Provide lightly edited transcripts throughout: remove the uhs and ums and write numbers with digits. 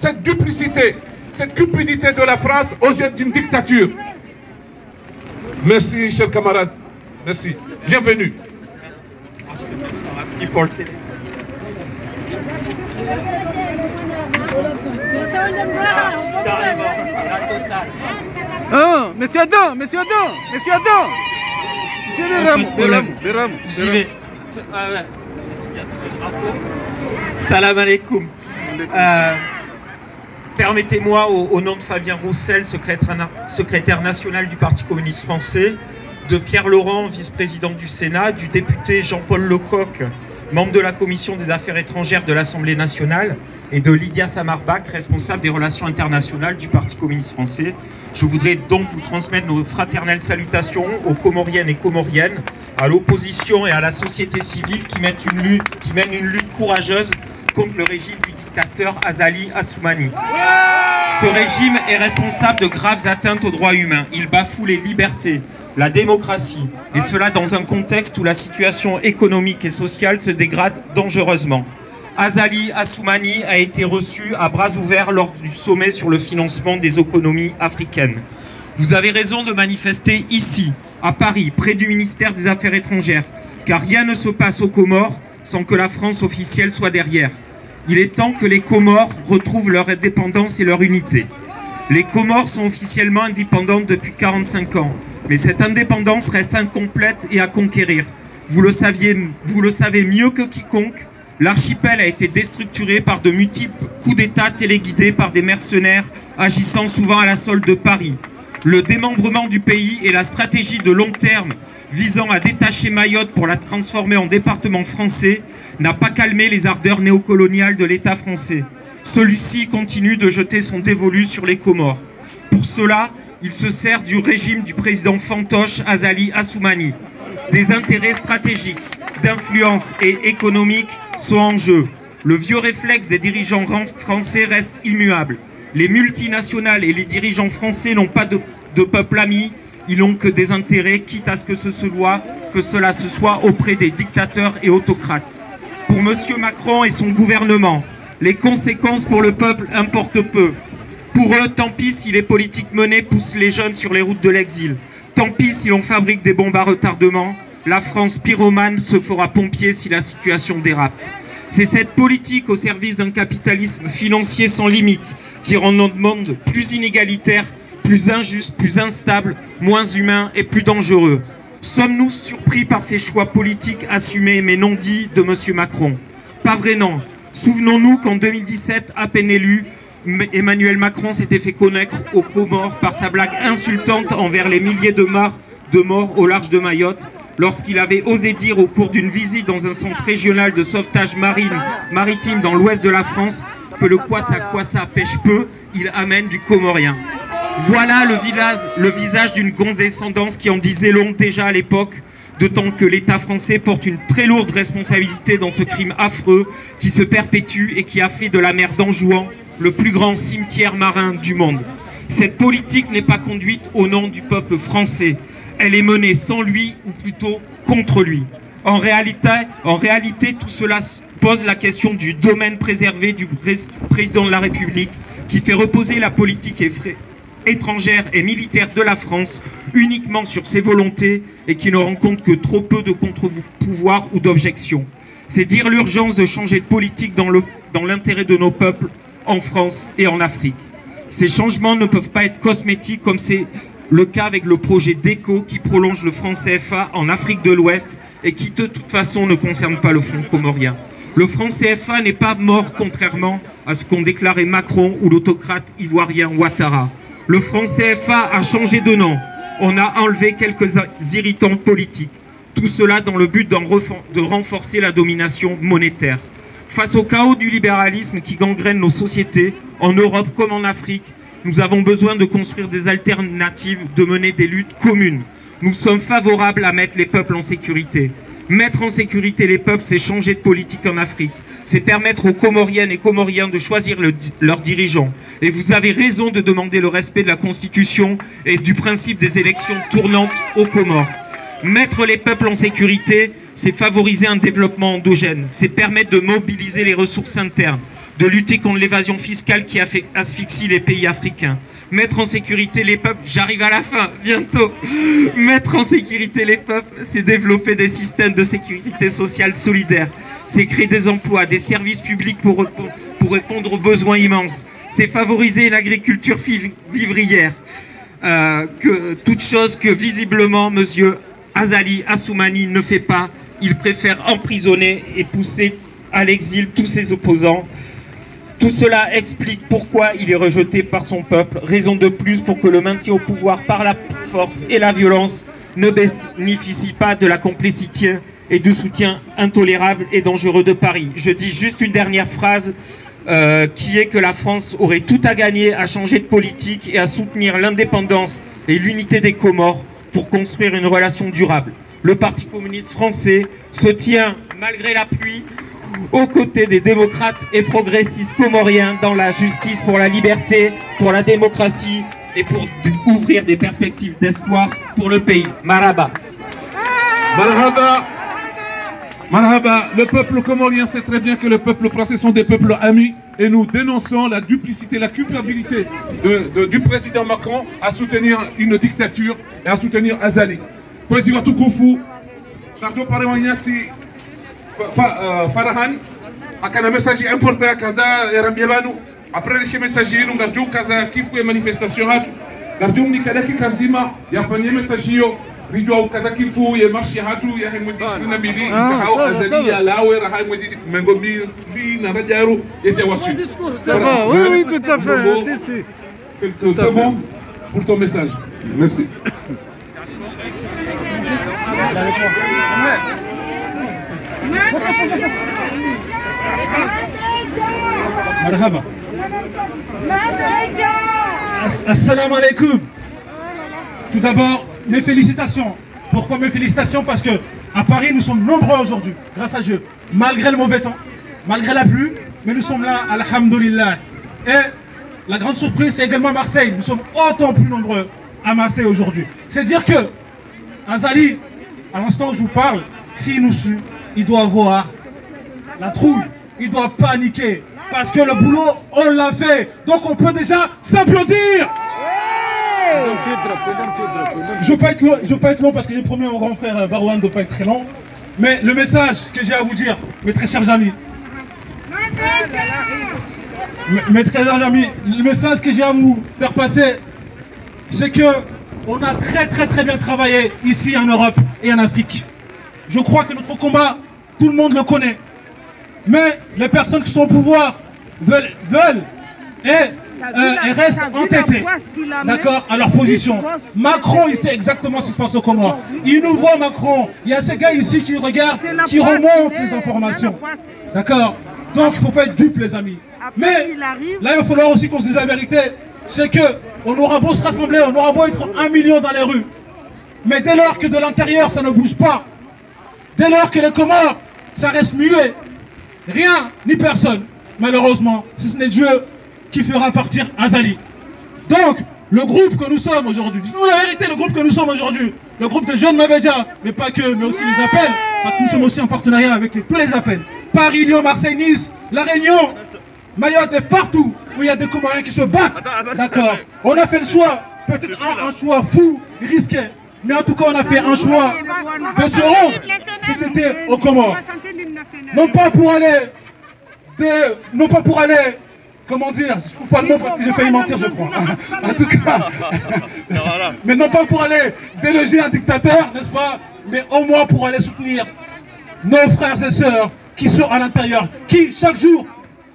cette duplicité, cette cupidité de la France aux yeux d'une dictature. Merci, chers camarades. Merci. Bienvenue. Ah, monsieur Adam, monsieur Adam, monsieur Adam. J'y vais. Salam alaikum. Permettez-moi, au nom de Fabien Roussel, secrétaire national du Parti communiste français, de Pierre Laurent, vice-président du Sénat, du député Jean-Paul Lecoq, membre de la Commission des Affaires étrangères de l'Assemblée nationale, et de Lydia Samarbach, responsable des relations internationales du Parti communiste français. Je voudrais donc vous transmettre nos fraternelles salutations aux Comoriennes et Comoriennes, à l'opposition et à la société civile qui mènent une lutte courageuse contre le régime du dictateur Azali Assoumani. Ce régime est responsable de graves atteintes aux droits humains. Il bafoue les libertés, la démocratie, et cela dans un contexte où la situation économique et sociale se dégrade dangereusement. Azali Assoumani a été reçu à bras ouverts lors du sommet sur le financement des économies africaines. Vous avez raison de manifester ici, à Paris, près du ministère des Affaires étrangères, car rien ne se passe aux Comores sans que la France officielle soit derrière. Il est temps que les Comores retrouvent leur indépendance et leur unité. Les Comores sont officiellement indépendantes depuis 45 ans, mais cette indépendance reste incomplète et à conquérir. Vous le savez mieux que quiconque, l'archipel a été déstructuré par de multiples coups d'État téléguidés par des mercenaires agissant souvent à la solde de Paris. Le démembrement du pays et la stratégie de long terme visant à détacher Mayotte pour la transformer en département français n'a pas calmé les ardeurs néocoloniales de l'État français. Celui-ci continue de jeter son dévolu sur les Comores. Pour cela, il se sert du régime du président fantoche Azali Assoumani. Des intérêts stratégiques, d'influence et économiques sont en jeu. Le vieux réflexe des dirigeants français reste immuable. Les multinationales et les dirigeants français n'ont pas de peuple ami, ils n'ont que des intérêts, quitte à ce que cela se soit auprès des dictateurs et autocrates. Pour M. Macron et son gouvernement, les conséquences pour le peuple importent peu. Pour eux, tant pis si les politiques menées poussent les jeunes sur les routes de l'exil. Tant pis si l'on fabrique des bombes à retardement. La France pyromane se fera pompier si la situation dérape. C'est cette politique au service d'un capitalisme financier sans limite qui rend notre monde plus inégalitaire, plus injuste, plus instable, moins humain et plus dangereux. Sommes-nous surpris par ces choix politiques assumés mais non dits de M. Macron? Pas vrai, non. Souvenons-nous qu'en 2017, à peine élu, Emmanuel Macron s'était fait connaître aux Comores par sa blague insultante envers les milliers de morts au large de Mayotte, lorsqu'il avait osé dire au cours d'une visite dans un centre régional de sauvetage maritime dans l'ouest de la France que le kwassa pêche peu, il amène du comorien. Voilà le visage d'une condescendance qui en disait long déjà à l'époque, d'autant que l'État français porte une très lourde responsabilité dans ce crime affreux qui se perpétue et qui a fait de la mer d'Anjouan le plus grand cimetière marin du monde. Cette politique n'est pas conduite au nom du peuple français. Elle est menée sans lui, ou plutôt contre lui. En réalité, tout cela pose la question du domaine préservé du président de la République, qui fait reposer la politique étrangère et militaire de la France uniquement sur ses volontés et qui ne rencontre que trop peu de contre-pouvoirs ou d'objections. C'est dire l'urgence de changer de politique dans l'intérêt de nos peuples en France et en Afrique. Ces changements ne peuvent pas être cosmétiques comme c'est le cas avec le projet DECO qui prolonge le franc CFA en Afrique de l'Ouest et qui de toute façon ne concerne pas le front comorien. Le franc CFA n'est pas mort contrairement à ce qu'ont déclaré Macron ou l'autocrate ivoirien Ouattara. Le franc CFA a changé de nom. On a enlevé quelques irritants politiques. Tout cela dans le but de renforcer la domination monétaire. Face au chaos du libéralisme qui gangrène nos sociétés, en Europe comme en Afrique, nous avons besoin de construire des alternatives, de mener des luttes communes. Nous sommes favorables à mettre les peuples en sécurité. Mettre en sécurité les peuples, c'est changer de politique en Afrique. C'est permettre aux Comoriennes et Comoriens de choisir leurs dirigeants. Et vous avez raison de demander le respect de la Constitution et du principe des élections tournantes aux Comores. Mettre les peuples en sécurité, c'est favoriser un développement endogène. C'est permettre de mobiliser les ressources internes, de lutter contre l'évasion fiscale qui asphyxie les pays africains. Mettre en sécurité les peuples, j'arrive à la fin, bientôt. Mettre en sécurité les peuples, c'est développer des systèmes de sécurité sociale solidaires. C'est créer des emplois, des services publics pour répondre aux besoins immenses. C'est favoriser une agriculture vivrière. Toute chose que visiblement M. Azali Assoumani ne fait pas. Il préfère emprisonner et pousser à l'exil tous ses opposants. Tout cela explique pourquoi il est rejeté par son peuple. Raison de plus pour que le maintien au pouvoir par la force et la violence ne bénéficie pas de la complicité et du soutien intolérable et dangereux de Paris. Je dis juste une dernière phrase qui est que la France aurait tout à gagner à changer de politique et à soutenir l'indépendance et l'unité des Comores pour construire une relation durable. Le Parti communiste français se tient, malgré la pluie, aux côtés des démocrates et progressistes comoriens dans la justice pour la liberté, pour la démocratie et pour ouvrir des perspectives d'espoir pour le pays. Marhaba. Marhaba. Marhaba. Le peuple comorien sait très bien que le peuple français sont des peuples amis et nous dénonçons la duplicité, la culpabilité du président Macron à soutenir une dictature et à soutenir Azali. Président Tukufu, Cardo Paremanyasi, Farahan, a un message important à Rambiabanu. Après les messages, nous avons kaza kifu et manifestation. Nous avons dit que Kanzima, il y a un message. Nous avons kaza kifu et marché hatu, il y a un message nabili, Itahao Azali, Alawe, Rahai Moses, Mengobi, Naradjaro, et Jawasu. Ça va, oui, tout à fait. Quelques secondes pour ton message. Merci. Marhaba. Assalamu alaikum. Tout d'abord, mes félicitations. Pourquoi mes félicitations? Parce que à Paris, nous sommes nombreux aujourd'hui, grâce à Dieu. Malgré le mauvais temps, malgré la pluie, mais nous sommes là, alhamdoulilah. Et la grande surprise, c'est également Marseille. Nous sommes autant plus nombreux à Marseille aujourd'hui. C'est dire que Azali, à l'instant où je vous parle, s'il nous suit, il doit avoir la trouille, il doit paniquer. Parce que le boulot, on l'a fait. Donc on peut déjà s'applaudir. Je ne veux pas être long parce que j'ai promis à mon grand frère Barouane de ne pas être très long. Mais le message que j'ai à vous dire, mes très chers amis, le message que j'ai à vous faire passer, c'est que on a très bien travaillé ici en Europe et en Afrique. Je crois que notre combat, tout le monde le connaît. Mais les personnes qui sont au pouvoir veulent et restent entêtées, d'accord, à leur position. Macron, il sait exactement ce qui se passe au Comores. Il nous voit, Macron. Il y a ces gars ici qui regardent, qui remontent les informations. D'accord. Donc, il ne faut pas être dupe, les amis. Mais là, il va falloir aussi qu'on se dise la vérité. C'est que on aura beau se rassembler, on aura beau être 1 million dans les rues. Mais dès lors que de l'intérieur, ça ne bouge pas, dès lors que les Comores, ça reste muet, rien ni personne, malheureusement, si ce n'est Dieu qui fera partir Azali. Donc, le groupe que nous sommes aujourd'hui, dis-nous la vérité, le groupe que nous sommes aujourd'hui, le groupe de jeunes Mabedja, mais pas que, mais aussi les appels, parce que nous sommes aussi en partenariat avec tous les appels. Paris, Lyon, Marseille, Nice, La Réunion, Mayotte et partout où il y a des Comoriens qui se battent. D'accord. On a fait le choix, peut-être un choix fou, risqué. Mais en tout cas, on a fait un choix de se rendre cet été aux Comores. Non pas pour aller, comment dire, je ne trouve pas le mot parce que j'ai failli mentir, je crois. En tout cas, mais non pas pour aller déloger un dictateur, n'est-ce pas, mais au moins pour aller soutenir nos frères et sœurs qui sont à l'intérieur, qui chaque jour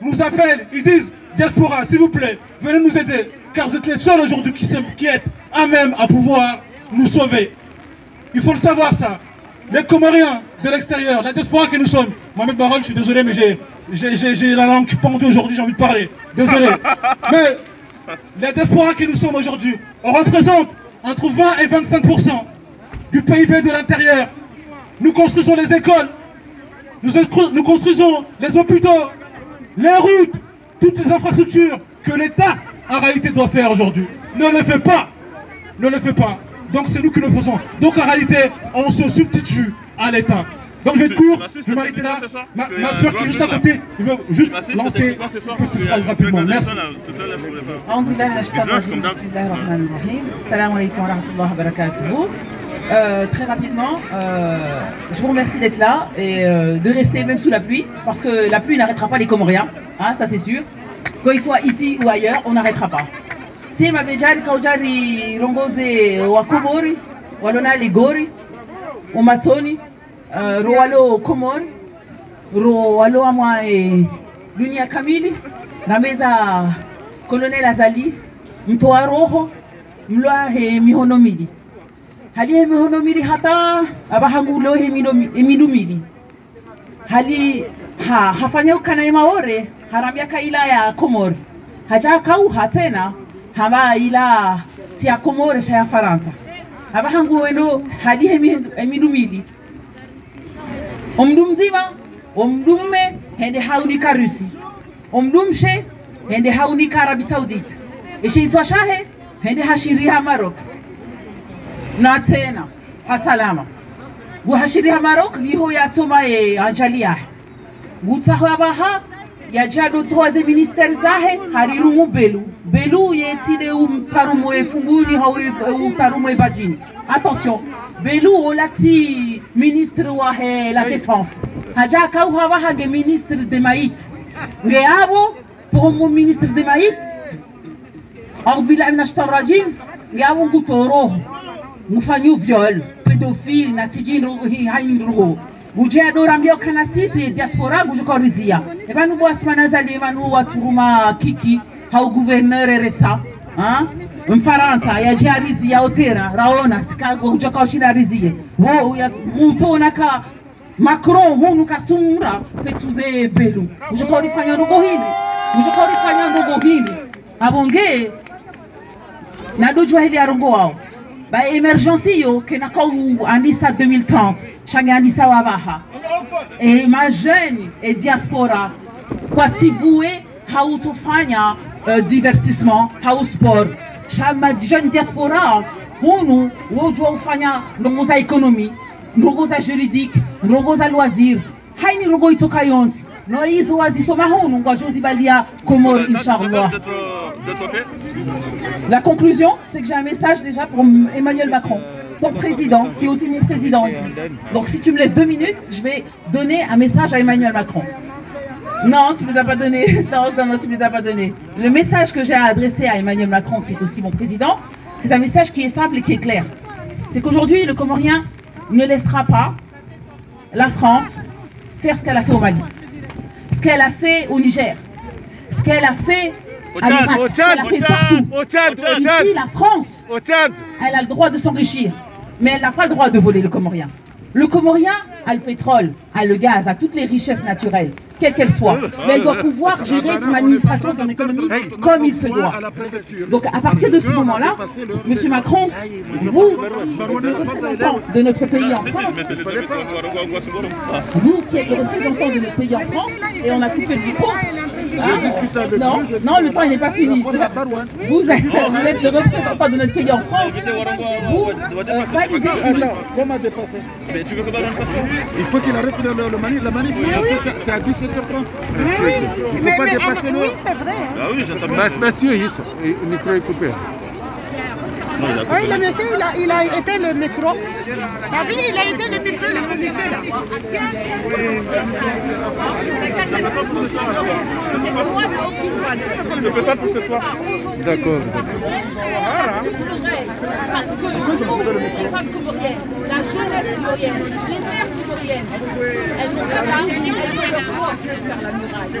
nous appellent, ils disent, diaspora, s'il vous plaît, venez nous aider, car vous êtes les seuls aujourd'hui qui êtes à même à pouvoir nous sauver. Il faut le savoir ça. Les Comoriens de l'extérieur, la diaspora que nous sommes. Mohamed Baron, je suis désolé, mais j'ai la langue pendue aujourd'hui, j'ai envie de parler. Désolé. Mais la diaspora que nous sommes aujourd'hui, on représente entre 20 et 25% du PIB de l'intérieur. Nous construisons les écoles, nous construisons les hôpitaux, les routes, toutes les infrastructures que l'État en réalité doit faire aujourd'hui. Ne le fait pas. Ne le fait pas. Donc c'est nous qui le faisons. Donc en réalité, on se substitue à l'État. Donc je vais être court, je vais m'arrêter là. Ma soeur qui est juste à côté, je veux juste lancer un petit phrase rapidement. Merci. Salam alaikum wa rahmatullahi wa barakatuh. Très rapidement, je vous remercie d'être là et de rester même sous la pluie, parce que la pluie n'arrêtera pas les Comoriens, hein, ça c'est sûr. Qu'ils soient ici ou ailleurs, on n'arrêtera pas. Si ma bejari kaujari rongoze wa Komori, walona ligori, umatoni, roalo Komori, roalo amwa dunia kamili, nameza Colonel Azali, mtoa roho, mloa he mihonomili. Hali he mihonomili hata abahangu lo he minumili. Hali hafanya ukana maore harambia kaila ya Komori. Haja kauha tena haba ila tia Komori ya Faransa. Abahangu wendo hali he minumili. Omdumzima, omdumme hende haunika Rusi. Omdumshe hende haunika Arabi Saudite. Ishiitwa shahe hende hashiriha Maroc. Na tena hasalama. Gu hashiriha Maroc yiho ya soma anjalia. Gu sahabaha ya jado toaze minister zahe harirumu belu. Belu yetile parumo efunguni hau parumo ebajini. Attention, Belu olati ministre wa la défense. Haja kau hawa hage ministre de Maït. Ngeabo pour mon ministre de Maït. A'udhu billahi minash shaitanir rajim. Ngeabo ngutoro. Mufanyu viol, pédophile, natijin rohi hain roho. Gujia do rambio kana sisi diaspora gujukorizia. Eba nubo asmana zali manu waturuma kiki hau gouverneur RSA. Hein? Mfaransa ya jarizi ya otera raona sikago kutoka ushirarizie wo ya mutona ka Macron hunu kasumra fetuze belu ujokori fanya ndogo hili abonge na dojwa hili arongo wao ba emergency yo kena ka anisa 2030 shanga anisa wabaha et ma jeune et diaspora kwa tivue hautofanya divertissement hau sport chama jeune diaspora hunu wojua ufanya ndongoza ekonomi ndongoza juridique ndongoza loisir haini rogo itoka yonsi no hizo wazisoma hunu kwa jozi balia Komori inchallah. La conclusion c'est que j'ai un message déjà pour Emmanuel Macron, ton président qui est aussi mon président ici. Donc si tu me laisses 2 minutes, je vais donner un message à Emmanuel Macron. Non, tu ne les as pas donnés. Non, tu ne les as pas donnés. Le message que j'ai à adresser à Emmanuel Macron, qui est aussi mon président, c'est un message qui est simple et qui est clair. C'est qu'aujourd'hui, le Comorien ne laissera pas la France faire ce qu'elle a fait au Mali, ce qu'elle a fait au Niger, ce qu'elle a fait à l'Irak, ce qu'elle a fait partout. Ici, la France, elle a le droit de s'enrichir, mais elle n'a pas le droit de voler le Comorien. Le Comorien a le pétrole, a le gaz, a toutes les richesses naturelles, quelles qu'elles soient. Mais elle doit pouvoir gérer son administration, son économie comme il se doit. Donc à partir de ce moment-là, M. Macron, vous, le représentant de notre pays en France, vous qui êtes le représentant de notre pays en France, et on a coupé le micro, non, le temps il n'est pas fini. Vous êtes le représentant de notre pays en France, vous validez... Mais tu veux que il faut qu'il arrête le manif. La manif, c'est à 17h30. Oui, il ne faut pas dépasser le... Oui, c'est vrai. Ah oui, j'entends. Monsieur, le micro est coupé. Oui, le monsieur, il a été le micro. Ah oui, il a été le micro, le commissaire. Il ne peut pas pour ce soir. D'accord. Parce que nous, les femmes comoriennes, la jeunesse comorienne, les mères comoriennes, elles n'ont pas, elles ont leur droit de faire la muraille.